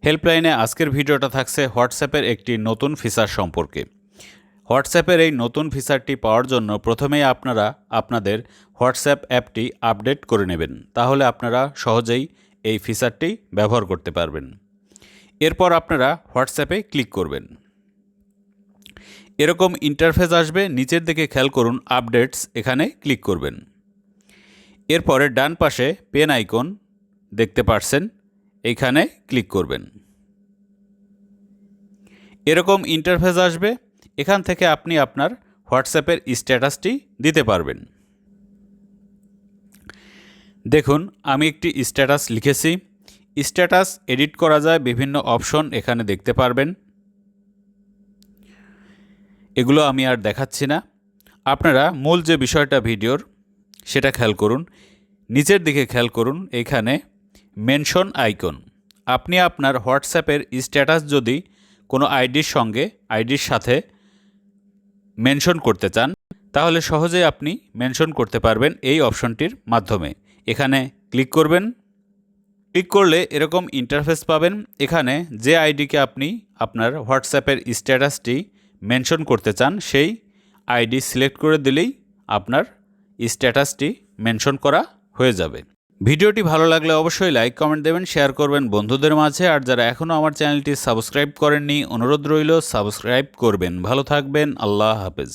হেল্পলাইনে আজকের ভিডিওটা থাকছে হোয়াটসঅ্যাপের একটি নতুন ফিচার সম্পর্কে। হোয়াটসঅ্যাপের এই নতুন ফিচারটি পাওয়ার জন্য প্রথমেই আপনারা আপনাদের হোয়াটসঅ্যাপ অ্যাপটি আপডেট করে নেবেন, তাহলে আপনারা সহজেই এই ফিচারটি ব্যবহার করতে পারবেন। এরপর আপনারা হোয়াটসঅ্যাপে ক্লিক করবেন। এরকম ইন্টারফেস আসবে, নিচের দিকে খেয়াল করুন আপডেটস, এখানে ক্লিক করবেন। এরপরে ডান পাশে পেন আইকন দেখতে পাচ্ছেন, এইখানে ক্লিক করবেন। এরকম ইন্টারফেস আসবে, এখান থেকে আপনি আপনার হোয়াটসঅ্যাপের স্ট্যাটাসটি দিতে পারবেন। দেখুন আমি একটি স্ট্যাটাস লিখেছি। স্ট্যাটাস এডিট করা যায়, বিভিন্ন অপশন এখানে দেখতে পারবেন। এগুলো আমি আর দেখাচ্ছি না, আপনারা মূল যে বিষয়টা ভিডিওর সেটা খেয়াল করুন। নিচের দিকে খেয়াল করুন, এইখানে মেনশন আইকন। আপনি আপনার হোয়াটসঅ্যাপের স্ট্যাটাস যদি কোনো আইডির সাথে মেনশন করতে চান, তাহলে সহজেই আপনি মেনশন করতে পারবেন এই অপশনটির মাধ্যমে। এখানে ক্লিক করবেন। ক্লিক করলে এরকম ইন্টারফেস পাবেন। এখানে যে আইডিকে আপনি আপনার হোয়াটসঅ্যাপের স্ট্যাটাসটি মেনশন করতে চান, সেই আইডি সিলেক্ট করে দিলেই আপনার স্ট্যাটাসটি মেনশন করা হয়ে যাবে। ভিডিওটি ভালো লাগলে অবশ্যই লাইক, কমেন্ট দেবেন, শেয়ার করবেন বন্ধুদের মাঝে। আর যারা এখনও আমার চ্যানেলটি সাবস্ক্রাইব করেননি, অনুরোধ রইল সাবস্ক্রাইব করবেন। ভালো থাকবেন, আল্লাহ হাফেজ।